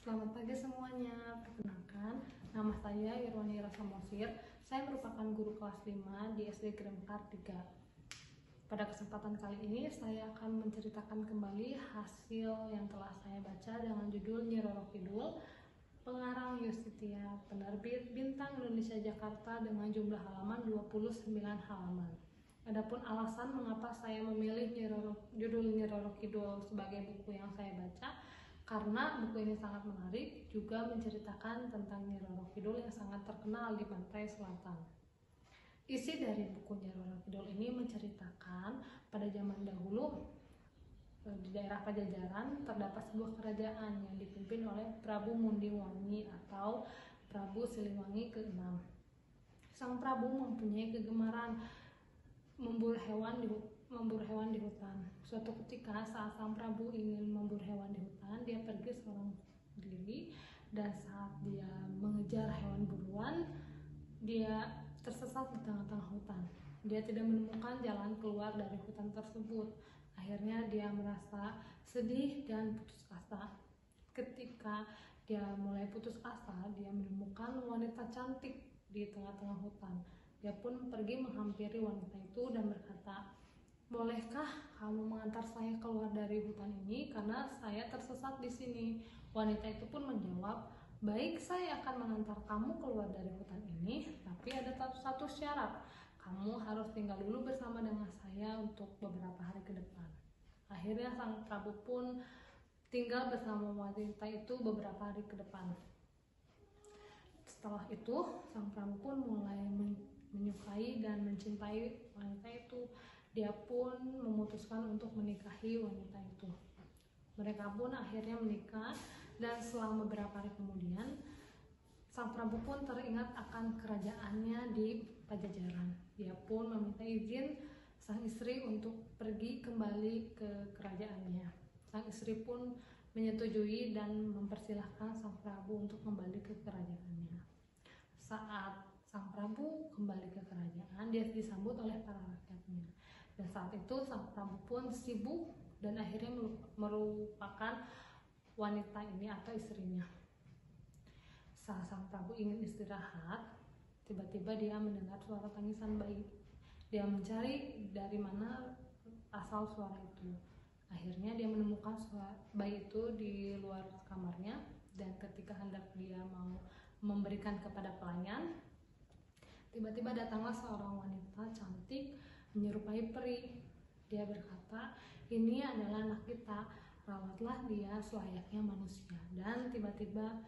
Selamat pagi semuanya. Perkenalkan, nama saya Irwani Rasa Mosir. Saya merupakan guru kelas 5 di SD Gremkar 3. Pada kesempatan kali ini saya akan menceritakan kembali hasil yang telah saya baca dengan judul Nyi Roro Kidul, pengarang Yustitia, penerbit Bintang Indonesia Jakarta dengan jumlah halaman 29 halaman. Adapun alasan mengapa saya memilih judul Nyi Roro Kidul sebagai buku yang saya baca, karena buku ini sangat menarik, juga menceritakan tentang Nyi Roro Kidul yang sangat terkenal di pantai selatan. Isi dari buku Nyi Roro Kidul ini menceritakan pada zaman dahulu di daerah Pajajaran terdapat sebuah kerajaan yang dipimpin oleh Prabu Mundiwangi atau Prabu Siliwangi ke-6. Sang Prabu mempunyai kegemaran memburu hewan di hutan. Suatu ketika saat sang Prabu ingin memburu hewan di hutan, dia pergi seorang diri, dan saat dia mengejar hewan buruan, dia tersesat di tengah-tengah hutan. Dia tidak menemukan jalan keluar dari hutan tersebut. Akhirnya dia merasa sedih dan putus asa. Ketika dia mulai putus asa, dia menemukan wanita cantik di tengah-tengah hutan. Dia pun pergi menghampiri wanita itu dan berkata, "Bolehkah kamu mengantar saya keluar dari hutan ini karena saya tersesat di sini?" Wanita itu pun menjawab, "Baik, saya akan mengantar kamu keluar dari hutan ini, tapi ada satu syarat. Kamu harus tinggal dulu bersama dengan saya untuk beberapa hari ke depan." Akhirnya sang Prabu pun tinggal bersama wanita itu beberapa hari ke depan. Setelah itu, sang Prabu pun mulai menyukai dan mencintai wanita itu. Dia pun memutuskan untuk menikahi wanita itu. Mereka pun akhirnya menikah, dan selang beberapa hari kemudian sang Prabu pun teringat akan kerajaannya di Pajajaran. Dia pun meminta izin sang istri untuk pergi kembali ke kerajaannya. Sang istri pun menyetujui dan mempersilahkan sang Prabu untuk kembali ke kerajaannya. Saat sang Prabu kembali ke kerajaan, dia disambut oleh para rakyatnya. Dan saat itu sang Prabu pun sibuk dan akhirnya melupakan wanita ini atau istrinya. Saat sang Prabu ingin istirahat, tiba-tiba dia mendengar suara tangisan bayi. Dia mencari dari mana asal suara itu. Akhirnya dia menemukan bayi itu di luar kamarnya, dan ketika hendak dia mau memberikan kepada pelayan, tiba-tiba datanglah seorang wanita cantik menyerupai peri. Dia berkata, "Ini adalah anak kita, rawatlah dia selayaknya manusia." Dan tiba-tiba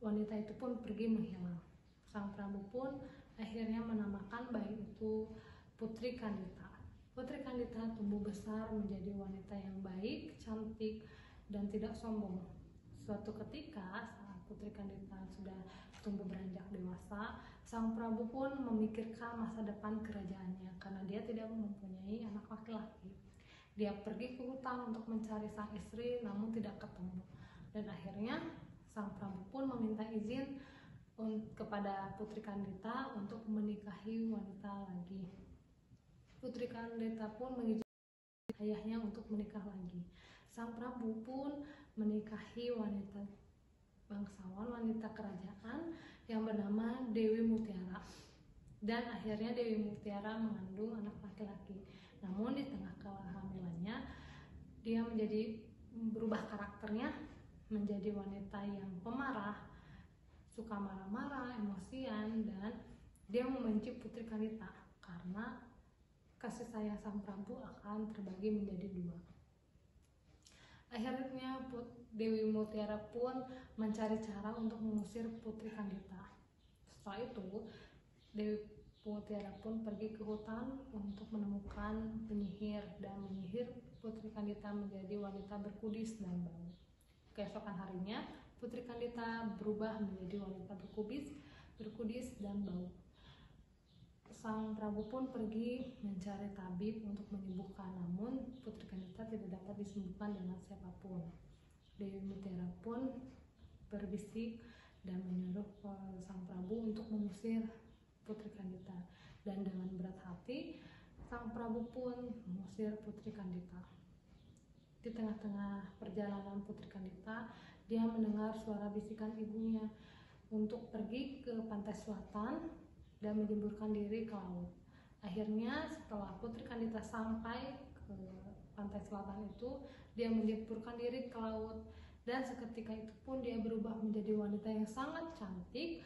wanita itu pun pergi menghilang. Sang Prabu pun akhirnya menamakan bayi itu Putri Kandita. Putri Kandita tumbuh besar menjadi wanita yang baik, cantik, dan tidak sombong. Suatu ketika saat Putri Kandita sudah tumbuh beranjak dewasa, sang Prabu pun memikirkan masa depan kerajaannya karena dia tidak mempunyai anak laki-laki. Dia pergi ke hutan untuk mencari sang istri, namun tidak ketemu. Dan akhirnya sang Prabu pun meminta izin kepada Putri Kandita untuk menikahi wanita lagi. Putri Kandita pun mengizinkan ayahnya untuk menikah lagi. Sang Prabu pun menikahi wanita bangsawan, wanita kerajaan yang bernama Dewi Mutiara. Dan akhirnya Dewi Mutiara mengandung anak laki-laki. Namun di tengah kehamilannya, dia berubah karakternya menjadi wanita yang pemarah, suka marah-marah, emosian, dan dia membenci Putri Kandita karena kasih sayang sang Prabu akan terbagi menjadi dua. Akhirnya Dewi Mutiara pun mencari cara untuk mengusir Putri Kandita. Setelah itu, Dewi Mutiara pun pergi ke hutan untuk menemukan penyihir dan menyihir Putri Kandita menjadi wanita berkudis dan bau. Keesokan harinya, Putri Kandita berubah menjadi wanita berkudis dan bau. Sang Prabu pun pergi mencari tabib untuk menyembuhkan, namun Putri Kandita tidak dapat disembuhkan dengan siapapun. Dewi Mutiara pun berbisik dan menyuruh sang Prabu untuk mengusir Putri Kandita. Dan dengan berat hati, sang Prabu pun mengusir Putri Kandita. Di tengah-tengah perjalanan Putri Kandita, dia mendengar suara bisikan ibunya untuk pergi ke pantai selatan dan menjeburkan diri ke laut. Akhirnya setelah Putri Kandita sampai ke pantai selatan itu, dia menjeburkan diri ke laut, dan seketika itu pun dia berubah menjadi wanita yang sangat cantik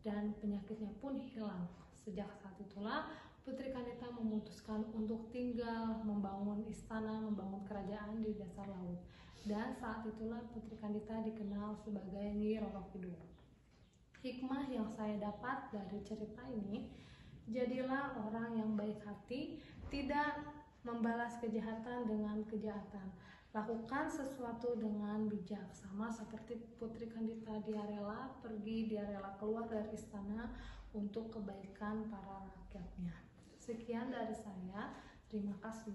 dan penyakitnya pun hilang. Sejak saat itulah Putri Kandita memutuskan untuk tinggal, membangun istana, membangun kerajaan di dasar laut. Dan saat itulah Putri Kandita dikenal sebagai Nyi Roro Kidul. Hikmah yang saya dapat dari cerita ini, jadilah orang yang baik hati, tidak membalas kejahatan dengan kejahatan. Lakukan sesuatu dengan bijak, sama seperti Putri Kandita, dia rela pergi, dia rela keluar dari istana untuk kebaikan para rakyatnya. Sekian dari saya, terima kasih.